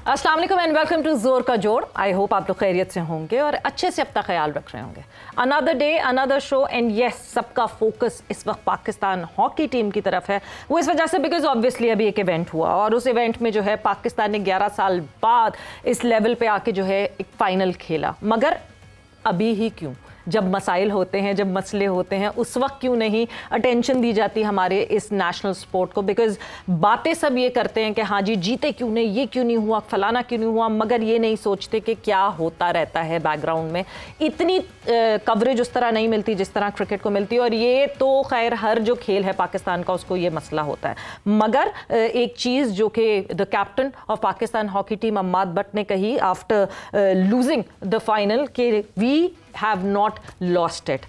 अस्सलाम वालेकुम and welcome to जोर का जोड़। आई होप आप लोग खैरियत से होंगे और अच्छे से अपना ख्याल रख रहे होंगे। Another day another show and yes, सबका फोकस इस वक्त पाकिस्तान हॉकी टीम की तरफ है। वो इस वजह से बिकॉज ऑब्वियसली अभी एक इवेंट हुआ और उस इवेंट में जो है पाकिस्तान ने 11 साल बाद इस लेवल पे आके जो है एक फाइनल खेला। मगर अभी ही क्यों? जब मसाइल होते हैं, जब मसले होते हैं, उस वक्त क्यों नहीं अटेंशन दी जाती हमारे इस नेशनल स्पोर्ट को? बिकॉज बातें सब ये करते हैं कि हाँ जी जीते क्यों नहीं, ये क्यों नहीं हुआ, फलाना क्यों नहीं हुआ, मगर ये नहीं सोचते कि क्या होता रहता है बैकग्राउंड में। इतनी कवरेज उस तरह नहीं मिलती जिस तरह क्रिकेट को मिलती है और ये तो खैर हर जो खेल है पाकिस्तान का उसको ये मसला होता है। मगर एक चीज़ जो कि the captain of Pakistan hockey team Ammad but ने कही आफ्टर लूजिंग द फाइनल कि we have not lost it.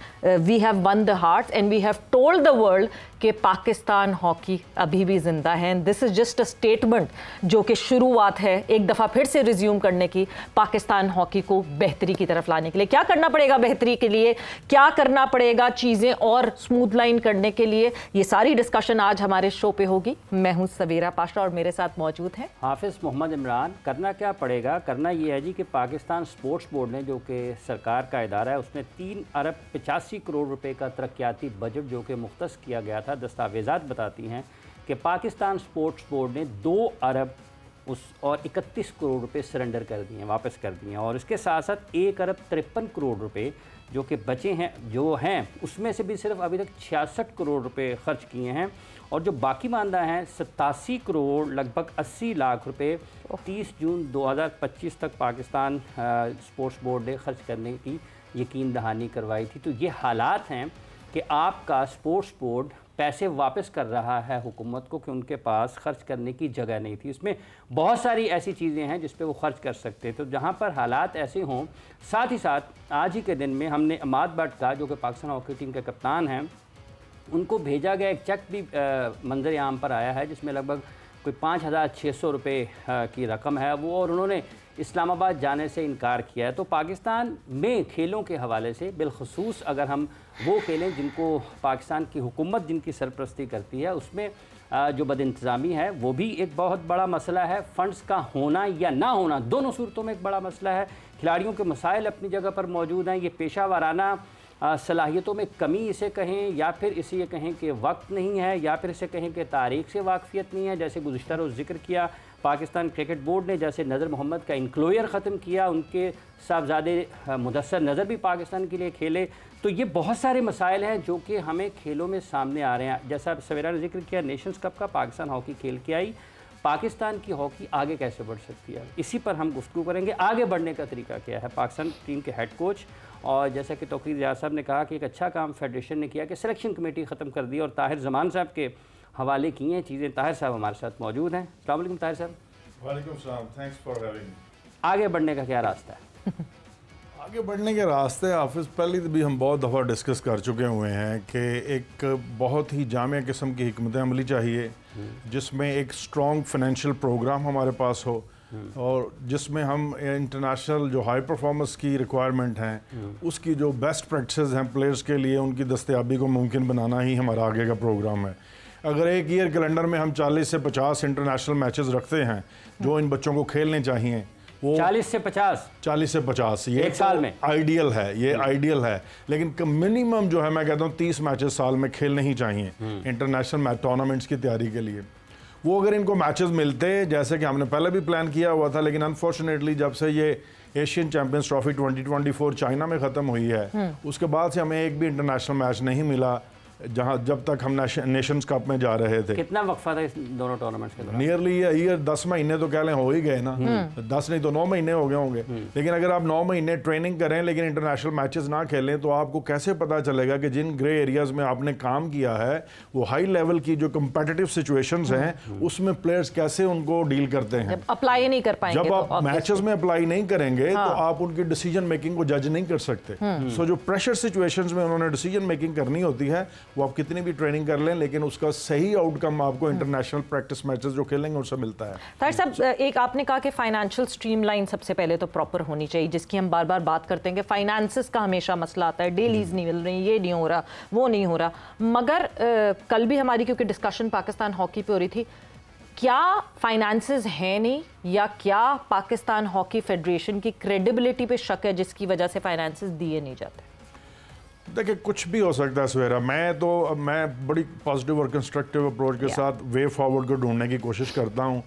We have won the hearts and we have told the world कि पाकिस्तान हॉकी अभी भी जिंदा है। This is just a statement जो कि शुरुआत है एक दफ़ा फिर से रिज्यूम करने की, पाकिस्तान हॉकी को बेहतरी की तरफ लाने के लिए। क्या करना पड़ेगा बेहतरी के लिए, क्या करना पड़ेगा चीज़ें और स्मूथ लाइन करने के लिए, ये सारी डिस्कशन आज हमारे शो पे होगी। मैं हूँ सवेरा पाशा और मेरे साथ मौजूद हैं हाफिज़ मोहम्मद इमरान। करना क्या पड़ेगा? करना ये है जी कि पाकिस्तान स्पोर्ट्स बोर्ड ने, जो कि सरकार का इदारा है, उसने 3 अरब 85 करोड़ रुपए का तरक्याती बजट जो कि मुख्तस किया गया था, दस्तावेज़ात बताती हैं कि पाकिस्तान स्पोर्ट्स बोर्ड ने 2 अरब और 31 करोड़ रुपए सरेंडर कर दिए हैं, वापस कर दिए हैं। और इसके साथ साथ 1 अरब 53 करोड़ रुपए जो कि बचे हैं, जो हैं उसमें से भी सिर्फ अभी तक 66 करोड़ रुपए खर्च किए हैं और जो बाकी मानदा हैं 87 करोड़ लगभग 80 लाख रुपए 30 जून 2025 तक पाकिस्तान स्पोर्ट्स बोर्ड ने खर्च करने की यकीन दहानी करवाई थी। तो ये हालात हैं कि आपका स्पोर्ट्स बोर्ड पैसे वापस कर रहा है हुकूमत को कि उनके पास खर्च करने की जगह नहीं थी। इसमें बहुत सारी ऐसी चीज़ें हैं जिस पे वो खर्च कर सकते थे। तो जहाँ पर हालात ऐसे हों, साथ ही साथ आज ही के दिन में हमने अम्माद बट का, जो कि पाकिस्तान हॉकी टीम के कप्तान हैं, उनको भेजा गया एक चेक भी मंजर आम पर आया है जिसमें लगभग कोई 5,600 रुपये की रकम है वो, और उन्होंने इस्लामाबाद जाने से इनकार किया है। तो पाकिस्तान में खेलों के हवाले से बिलखसूस अगर हम वो खेलें जिनको पाकिस्तान की हुकूमत जिनकी सरपरस्ती करती है, उसमें जो बदइंतज़ामी है वो भी एक बहुत बड़ा मसला है। फ़ंड्स का होना या ना होना दोनों सूरतों में एक बड़ा मसला है। खिलाड़ियों के मसाइल अपनी जगह पर मौजूद हैं। ये पेशा वाराना सलाहियतों में कमी इसे कहें, या फिर इसे ये कहें कि वक्त नहीं है, या फिर इसे कहें कि तारीख से वाकफियत नहीं है। जैसे गुज़िश्ता रोज़ जिक्र किया, पाकिस्तान क्रिकेट बोर्ड ने जैसे नज़र मोहम्मद का इंक्लोयर ख़त्म किया, उनके साहबजादे मुदस्सर नज़र भी पाकिस्तान के लिए खेले। तो ये बहुत सारे मसाइल हैं जो कि हमें खेलों में सामने आ रहे हैं। जैसा सवेरा ने जिक्र किया, नेशंस कप का पाकिस्तान हॉकी खेल के आई, पाकिस्तान की हॉकी आगे कैसे बढ़ सकती है, इसी पर हम गुफ्तगू करेंगे। आगे बढ़ने का तरीका क्या है? पाकिस्तान टीम के हेड कोच और जैसा कि तौक़ीर रियाज साहब ने कहा कि एक अच्छा काम फेडरेशन ने किया कि सिलेक्शन कमेटी ख़त्म कर दी और ताहिर ज़मान साहब के हवाले किए हैं चीज़ें। ताहिर साहब हमारे साथ मौजूद हैं। अस्सलाम वालेकुम ताहिर साहब। वालेकुम सलाम, थैंक्स फॉर हैविंग। आगे बढ़ने का क्या रास्ता है? आगे बढ़ने के रास्ते हाफिज़ पहले भी हम बहुत दफ़ा डिस्कस कर चुके हुए हैं कि एक बहुत ही जामिया किस्म की हिकमत अमली चाहिए जिसमें एक स्ट्रॉन्ग फाइनेंशियल प्रोग्राम हमारे पास हो और जिसमें हम इंटरनेशनल जो हाई परफॉर्मेंस की रिक्वायरमेंट हैं उसकी जो बेस्ट प्रैक्टिसेस हैं प्लेयर्स के लिए, उनकी दस्तयाबी को मुमकिन बनाना ही हमारा आगे का प्रोग्राम है। अगर एक ईयर कैलेंडर में हम 40 से 50 इंटरनेशनल मैचेस रखते हैं जो इन बच्चों को खेलने चाहिए, वो 40 से 50 ये एक साल में आइडियल है, ये आइडियल है। लेकिन मिनिमम जो है मैं कहता हूँ 30 मैचेस साल में खेलने ही चाहिए इंटरनेशनल टूर्नामेंट्स की तैयारी के लिए। वो अगर इनको मैचेस मिलते जैसे कि हमने पहले भी प्लान किया हुआ था, लेकिन अनफॉर्चुनेटली जब से ये एशियन चैंपियंस ट्रॉफी 2024 चाइना में ख़त्म हुई है उसके बाद से हमें एक भी इंटरनेशनल मैच नहीं मिला जब तक हम नेशंस कप में जा रहे थे। कितना वक्फा था इस दोनों टूर्नामेंट्स के दौरान? नियरली ईयर 10 महीने तो कह लें हो ही गए ना, 10 नहीं तो 9 महीने हो गए होंगे। लेकिन अगर आप 9 महीने ट्रेनिंग करें लेकिन इंटरनेशनल मैचेस ना खेलें तो आपको कैसे पता चलेगा कि जिन ग्रे एरियाज में आपने काम किया है वो हाई लेवल की जो कम्पिटिटिव सिचुएशंस हैं उसमें प्लेयर्स कैसे उनको डील करते हैं। अप्लाई नहीं कर पाएंगे, जब आप मैचेस में अप्लाई नहीं करेंगे तो आप उनकी डिसीजन मेकिंग को जज नहीं कर सकते। सो जो प्रेशर सिचुएशंस में उन्होंने डिसीजन मेकिंग करनी होती है वो आप कितनी भी ट्रेनिंग कर लें लेकिन उसका सही आउटकम आपको इंटरनेशनल प्रैक्टिस मैचेस जो खेलेंगे उससे मिलता है। ताहिर साहब, एक आपने कहा कि फाइनेंशियल स्ट्रीमलाइन सबसे पहले तो प्रॉपर होनी चाहिए, जिसकी हम बार बार बात करते हैं कि फाइनेंसेस का हमेशा मसला आता है, डेलीज नहीं मिल रही, ये नहीं हो रहा, वो नहीं हो रहा। मगर कल भी हमारी क्योंकि डिस्कशन पाकिस्तान हॉकी पे हो रही थी, क्या फाइनेंसेस हैं नहीं, या क्या पाकिस्तान हॉकी फेडरेशन की क्रेडिबिलिटी पे शक है जिसकी वजह से फाइनेंसेस दिए नहीं जाते? देखिए, कुछ भी हो सकता है सवेरा। मैं बड़ी पॉजिटिव और कंस्ट्रक्टिव अप्रोच के साथ वे फॉरवर्ड को ढूंढने की कोशिश करता हूँ।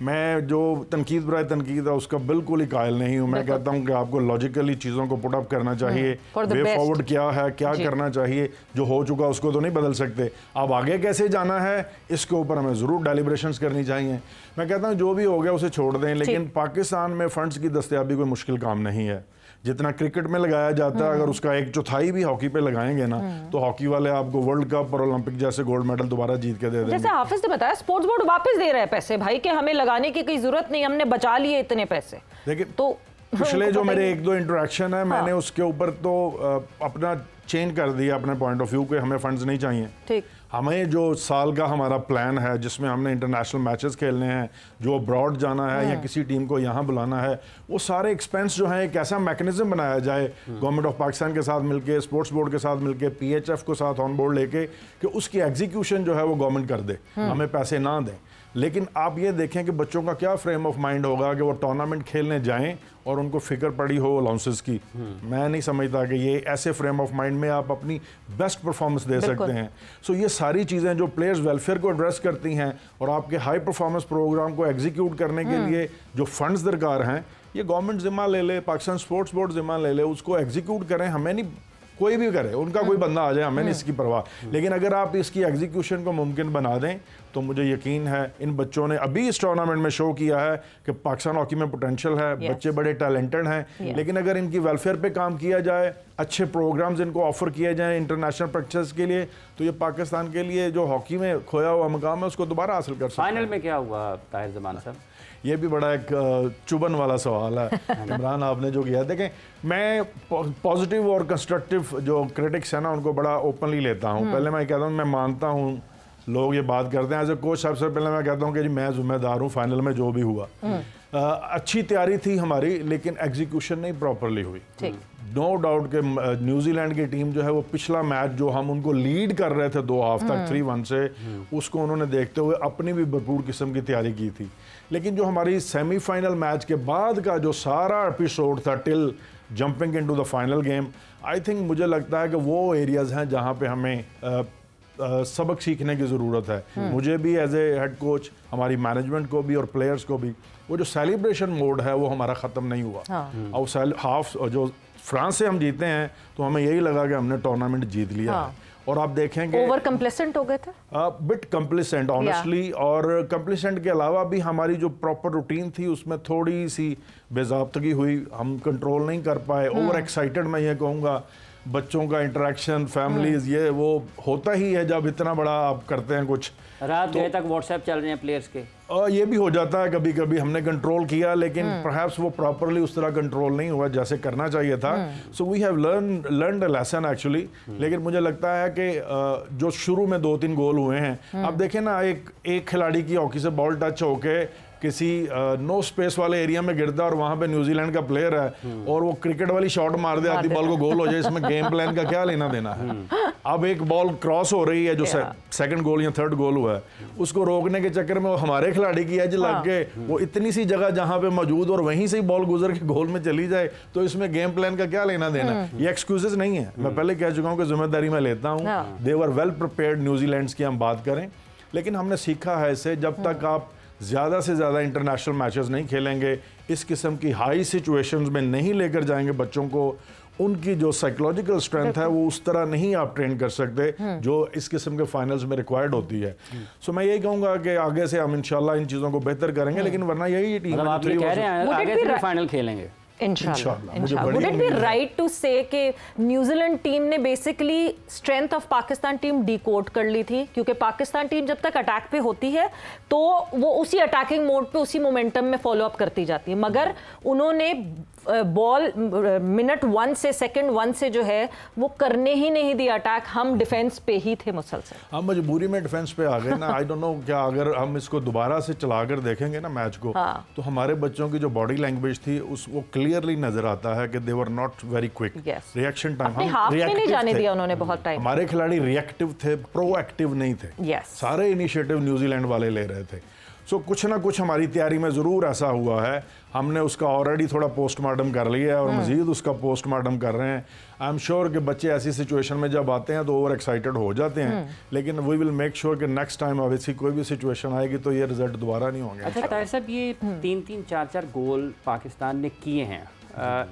मैं जो तनकीद बराए तनकीद है उसका बिल्कुल ही कायल नहीं हूँ। मैं कहता हूँ कि आपको लॉजिकली चीज़ों को पुट अप करना चाहिए। वे फॉरवर्ड क्या है, क्या करना चाहिए, जो हो चुका उसको तो नहीं बदल सकते। अब आगे कैसे जाना है इसके ऊपर हमें ज़रूर डेलिब्रेशंस करनी चाहिए। मैं कहता हूँ जो भी हो गया उसे छोड़ दें, लेकिन पाकिस्तान में फंड्स की दस्तयाबी कोई मुश्किल काम नहीं है। जितना क्रिकेट में लगाया जाता है, अगर उसका 1/4 भी हॉकी पे लगाएंगे ना, तो हॉकी वाले आपको वर्ल्ड कप और ओलंपिक जैसे गोल्ड मेडल दोबारा जीत के दे देंगे। जैसे हाफिज ने बताया, स्पोर्ट्स बोर्ड वापस दे रहा है पैसे भाई, कि हमें लगाने की कोई जरूरत नहीं, हमने बचा लिए इतने पैसे। लेकिन तो पिछले जो मेरे 1-2 इंटरेक्शन है, मैंने उसके ऊपर तो अपना चेंज कर दिया अपने पॉइंट ऑफ व्यू के हमें फंड्स नहीं चाहिए। ठीक, हमें जो साल का हमारा प्लान है जिसमें हमने इंटरनेशनल मैचेस खेलने हैं, जो अब्रॉड जाना है या किसी टीम को यहाँ बुलाना है, वो सारे एक्सपेंस जो है एक ऐसा मैकेनिज्म बनाया जाए गवर्नमेंट ऑफ पाकिस्तान के साथ मिलके, स्पोर्ट्स बोर्ड के साथ मिलके, PHF को साथ ऑन बोर्ड लेके, कि उसकी एग्जीक्यूशन जो है वो गवर्नमेंट कर दे, हमें पैसे ना दें। लेकिन आप ये देखें कि बच्चों का क्या फ्रेम ऑफ माइंड होगा कि वो टूर्नामेंट खेलने जाएं और उनको फिक्र पड़ी हो अलाउंसेस की। मैं नहीं समझता कि ये ऐसे फ्रेम ऑफ माइंड में आप अपनी बेस्ट परफॉर्मेंस दे सकते हैं। सो ये सारी चीज़ें जो प्लेयर्स वेलफेयर को एड्रेस करती हैं और आपके हाई परफॉर्मेंस प्रोग्राम को एग्जीक्यूट करने के लिए जो फंड्स दरकार हैं, ये गवर्नमेंट जिम्मा ले ले, पाकिस्तान स्पोर्ट्स बोर्ड जिम्मा ले ले, उसको एग्जीक्यूट करें। हमें नहीं, कोई भी करे, उनका कोई बंदा आ जाए, हमें नहीं इसकी परवाह। लेकिन अगर आप इसकी एग्जीक्यूशन को मुमकिन बना दें तो मुझे यकीन है इन बच्चों ने अभी इस टूर्नामेंट में शो किया है कि पाकिस्तान हॉकी में पोटेंशियल है, बच्चे बड़े टैलेंटेड हैं। लेकिन अगर इनकी वेलफेयर पे काम किया जाए, अच्छे प्रोग्राम्स इनको ऑफर किए जाएं इंटरनेशनल प्रैक्टिस के लिए, तो ये पाकिस्तान के लिए जो हॉकी में खोया हुआ मकाम है उसको दोबारा हासिल कर सकते हैं। फाइनल में क्या हुआ ताहिर ज़मान साहब? ये भी बड़ा एक चुभन वाला सवाल है इमरान, आपने जो किया। देखें, मैं पॉजिटिव और कंस्ट्रक्टिव जो क्रिटिक्स है ना उनको बड़ा ओपनली लेता हूँ। पहले मैं कहता हूँ, मैं मानता हूँ लोग ये बात करते हैं एज ए कोच, सबसे पहले मैं कहता हूँ कि जी मैं जिम्मेदार हूँ फाइनल में जो भी हुआ। अच्छी तैयारी थी हमारी, लेकिन एग्जीक्यूशन नहीं प्रॉपरली हुई। नो डाउट कि न्यूजीलैंड की टीम जो है वो पिछला मैच जो हम उनको लीड कर रहे थे 2 हाफ तक 3-1 से, उसको उन्होंने देखते हुए अपनी भी भरपूर किस्म की तैयारी की थी। लेकिन जो हमारी सेमीफाइनल मैच के बाद का जो सारा एपिसोड था till jumping into the final game, I think मुझे लगता है कि वो एरियाज हैं जहाँ पे हमें सबक सीखने की ज़रूरत है। मुझे भी एज ए हेड कोच, हमारी मैनेजमेंट को भी और प्लेयर्स को भी, वो जो सेलिब्रेशन मोड है वो हमारा ख़त्म नहीं हुआ। और हाफ जो फ्रांस से हम जीते हैं तो हमें यही लगा कि हमने टूर्नामेंट जीत लिया है। और आप देखेंगे ओवर कंप्लेसेंट हो गए थे, बिट कंप्लेसेंट ऑनेस्टली। और कंप्लेसेंट के अलावा भी हमारी जो प्रॉपर रूटीन थी उसमें थोड़ी सी बेज़ाब्तगी हुई, हम कंट्रोल नहीं कर पाए। ओवर एक्साइटेड मैं ये कहूँगा, बच्चों का इंटरेक्शन, फैमिलीज, ये वो होता ही है जब इतना बड़ा आप करते हैं कुछ। रात गए तक व्हाट्सएप चल रहे हैं प्लेयर्स के, ये भी हो जाता है कभी कभी। हमने कंट्रोल किया लेकिन परहैप्स वो प्रॉपरली उस तरह कंट्रोल नहीं हुआ जैसे करना चाहिए था। So we have learned a lesson actually. लेकिन मुझे लगता है कि जो शुरू में 2-3 गोल हुए हैं, अब देखें ना, एक खिलाड़ी की हॉकी से बॉल टच होके किसी नो स्पेस वाले एरिया में गिरता है और वहां पे न्यूजीलैंड का प्लेयर है और वो क्रिकेट वाली शॉट मार दे, आधी बॉल को गोल हो जाए, इसमें गेम प्लान का क्या लेना देना है। अब एक बॉल क्रॉस हो रही है जो सेकंड गोल या थर्ड गोल हुआ है, उसको रोकने के चक्कर में वो हमारे खिलाड़ी की एज लग के वो इतनी सी जगह जहां पे मौजूद और वहीं से ही बॉल गुजर के गोल में चली जाए, तो इसमें गेम प्लान का क्या लेना देना। ये एक्सक्यूजेस नहीं है, मैं पहले कह चुका हूं कि जिम्मेदारी मैं लेता हूं। दे वर वेल प्रिपेयर्ड, न्यूजीलैंड की हम बात करें, लेकिन हमने सीखा है इससे, जब तक आप ज़्यादा से ज़्यादा इंटरनेशनल मैचेस नहीं खेलेंगे, इस किस्म की हाई सिचुएशंस में नहीं लेकर जाएंगे बच्चों को, उनकी जो साइकोलॉजिकल स्ट्रेंथ है वो उस तरह नहीं आप ट्रेन कर सकते जो इस किस्म के फाइनल्स में रिक्वायर्ड होती है। सो मैं यही कहूँगा कि आगे से हम इंशाल्लाह इन चीज़ों को बेहतर करेंगे, लेकिन वरना यही टीम आप कह रहे हैं आगे से फाइनल खेलेंगे इंशाल्लाह। Would it be right to say कि न्यूजीलैंड टीम ने basically strength of Pakistan team decode कर ली थी, क्योंकि पाकिस्तान टीम जब तक अटैक पे होती है तो वो उसी अटैकिंग मोड पे उसी मोमेंटम में फॉलो अप करती जाती है, मगर उन्होंने बॉल मिनट 1 से सेकंड 1 से जो है वो करने ही नहीं दिया अटैक, हम डिफेंस पे ही थे मुसलसल। हम मजबूरी में डिफेंस पे आ गए ना। आई डोंट नो, क्या अगर हम इसको दोबारा से चलाकर देखेंगे ना मैच को, तो हमारे बच्चों की जो बॉडी लैंग्वेज थी उस वो क्लियरली नजर आता है कि they were not very quick. Reaction time हम हाफ में नहीं जाने दिया उन्होंने बहुत टाइम। हमारे खिलाड़ी रिएक्टिव थे, प्रोएक्टिव नहीं थे। yes. सारे इनिशिएटिव न्यूजीलैंड वाले ले रहे थे। सो कुछ ना कुछ हमारी तैयारी में ज़रूर ऐसा हुआ है, हमने उसका ऑलरेडी थोड़ा पोस्टमार्टम कर लिया है और मज़ीद उसका पोस्टमार्टम कर रहे हैं। आई एम श्योर कि बच्चे ऐसी सिचुएशन में जब आते हैं तो ओवर एक्साइटेड हो जाते हैं, लेकिन वी विल मेक श्योर कि नेक्स्ट टाइम अब ऐसी कोई भी सिचुएशन आएगी तो ये रिजल्ट दोबारा नहीं होंगे। अच्छा ताहिर साहब, ये 3-3, 4-4 गोल पाकिस्तान ने किए हैं,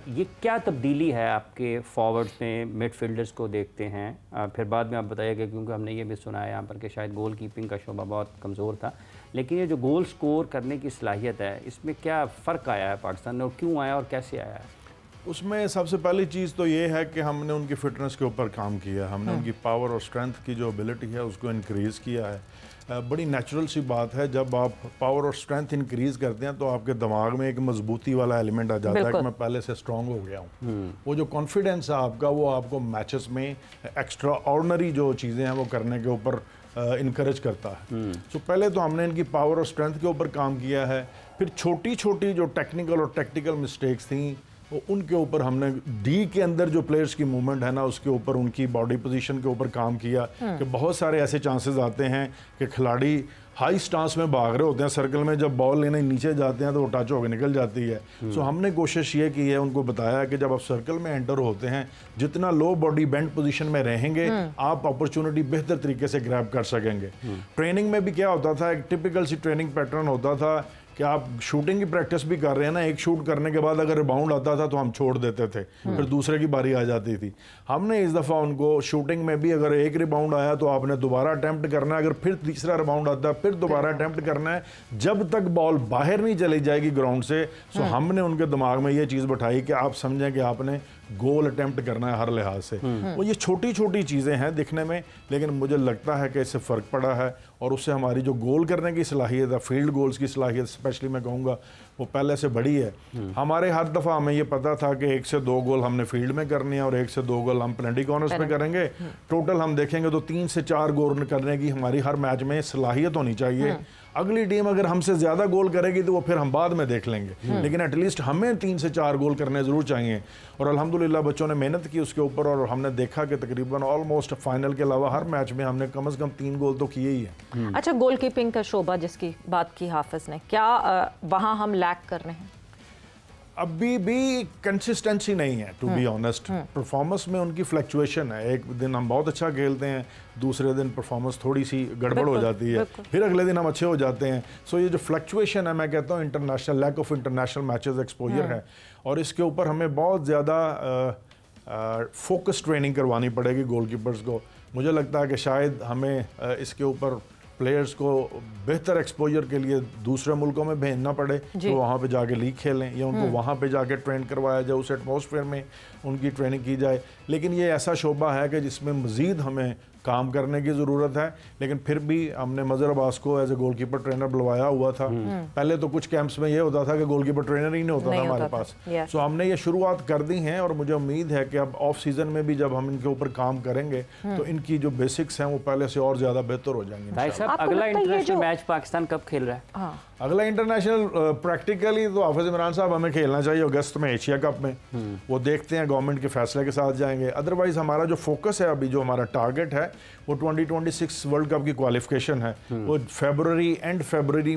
ये क्या तब्दीली है आपके फॉरवर्ड्स में? मिडफील्डर्स को देखते हैं, फिर बाद में आप बताइएगा, क्योंकि हमने ये भी सुना है यहाँ पर कि शायद गोल कीपिंग का शोबा बहुत कमज़ोर था, लेकिन ये जो गोल स्कोर करने की सलाहियत है, इसमें क्या फ़र्क आया है पाकिस्तान में और क्यों आया और कैसे आया है? उसमें सबसे पहली चीज़ तो ये है कि हमने उनकी फ़िटनेस के ऊपर काम किया, हमने उनकी पावर और स्ट्रेंथ की जो एबिलिटी है उसको इंक्रीज़ किया है। बड़ी नेचुरल सी बात है, जब आप पावर और स्ट्रेंथ इंक्रीज़ करते हैं तो आपके दिमाग में एक मजबूती वाला एलिमेंट आ जाता है कि मैं पहले से स्ट्रॉन्ग हो गया हूँ। वो जो कॉन्फिडेंस है आपका, वो आपको मैचेस में एक्स्ट्रा ऑर्डिनरी जो चीज़ें हैं वो करने के ऊपर इनकरेज करता है। सो पहले तो हमने इनकी पावर और स्ट्रेंथ के ऊपर काम किया है, फिर छोटी छोटी जो टेक्निकल और टैक्टिकल मिस्टेक्स थी वो उनके ऊपर हमने डी के अंदर जो प्लेयर्स की मूवमेंट है ना उसके ऊपर, उनकी बॉडी पोजीशन के ऊपर काम किया कि बहुत सारे ऐसे चांसेस आते हैं कि खिलाड़ी हाई स्टांस में भाग रहे होते हैं सर्कल में, जब बॉल लेने नीचे जाते हैं तो वो टच होकर निकल जाती है। सो हमने कोशिश ये की है, उनको बताया कि जब आप सर्कल में एंटर होते हैं, जितना लो बॉडी बेंड पोजीशन में रहेंगे आप अपॉर्चुनिटी बेहतर तरीके से ग्रैब कर सकेंगे। ट्रेनिंग में भी क्या होता था, एक टिपिकल सी ट्रेनिंग पैटर्न होता था कि आप शूटिंग की प्रैक्टिस भी कर रहे हैं ना, एक शूट करने के बाद अगर रिबाउंड आता था तो हम छोड़ देते थे, फिर दूसरे की बारी आ जाती थी। हमने इस दफ़ा उनको शूटिंग में भी अगर एक रिबाउंड आया तो आपने दोबारा अटैम्प्ट करना है, अगर फिर तीसरा रिबाउंड आता है फिर दोबारा अटैम्प्ट करना है, जब तक बॉल बाहर नहीं चली जाएगी ग्राउंड से। सो हमने उनके दिमाग में ये चीज़ बैठाई कि आप समझें कि आपने गोल अटैम्प्ट करना है हर लिहाज से। वो ये छोटी छोटी चीज़ें हैं दिखने में, लेकिन मुझे लगता है कि इससे फ़र्क पड़ा है और उससे हमारी जो गोल करने की सलाहियत है, फील्ड गोल्स की सलाहियत स्पेशली मैं कहूँगा, वो पहले से बड़ी है। हमारे हर दफ़ा हमें ये पता था कि 1 से 2 गोल हमने फील्ड में करनी है और 1 से 2 गोल हम पेनल्टी कॉर्नर्स पे करेंगे। टोटल हम देखेंगे तो 3 से 4 गोल करने की हमारी हर मैच में सलाहियत होनी चाहिए। अगली टीम अगर हमसे ज़्यादा गोल करेगी तो वो फिर हम बाद में देख लेंगे, लेकिन एटलीस्ट हमें 3 से 4 गोल करने ज़रूर चाहिए। और अल्हम्दुलिल्लाह बच्चों ने मेहनत की उसके ऊपर और हमने देखा कि तकरीबन ऑलमोस्ट फाइनल के अलावा हर मैच में हमने कम से कम 3 गोल तो किए ही हैं। अच्छा, गोल कीपिंग का शोबा जिसकी बात की हाफिज़ ने, क्या वहाँ हम लैक कर रहे हैं? अभी भी कंसिस्टेंसी नहीं है, टू बी ऑनेस्ट। परफॉर्मेंस में उनकी फ्लक्चुएशन है, एक दिन हम बहुत अच्छा खेलते हैं, दूसरे दिन परफॉर्मेंस थोड़ी सी गड़बड़ हो जाती है, फिर अगले दिन हम अच्छे हो जाते हैं। सो ये जो फ्लक्चुएशन है, मैं कहता हूँ international lack of international matches exposure है, और इसके ऊपर हमें बहुत ज़्यादा फोकस ट्रेनिंग करवानी पड़ेगी गोलकीपर्स को। मुझे लगता है कि शायद हमें इसके ऊपर प्लेयर्स को बेहतर एक्सपोजर के लिए दूसरे मुल्कों में भेजना पड़े, तो वहाँ पे जाके लीग खेलें या उनको वहाँ पे जाके ट्रेन करवाया जाए, उस एटमॉस्फेयर में उनकी ट्रेनिंग की जाए। लेकिन ये ऐसा शोबा है कि जिसमें मज़ीद हमें काम करने की ज़रूरत है। लेकिन फिर भी हमने मज़हर अब्बास को एज ए गोलकीपर ट्रेनर बुलवाया हुआ था। पहले तो कुछ कैंप्स में ये होता था कि गोलकीपर ट्रेनर ही नहीं होता था हमारे पास। सो हमने ये शुरुआत कर दी हैं और मुझे उम्मीद है कि अब ऑफ सीज़न में भी जब हम इनके ऊपर काम करेंगे तो इनकी जो बेसिक्स हैं वो पहले से और ज़्यादा बेहतर हो जाएंगी। भाई साहब, अगला इंटरनेशनल मैच पाकिस्तान कब खेल रहा है? अगला इंटरनेशनल प्रैक्टिकली तो हाफिज इमरान साहब हमें खेलना चाहिए अगस्त में एशिया कप में। वो देखते हैं, गवर्नमेंट के फैसले के साथ जाएंगे। अदरवाइज हमारा जो फोकस है अभी, जो हमारा टारगेट है वो 2026 वर्ल्ड कप की क्वालिफिकेशन है। वो एंड फरवरी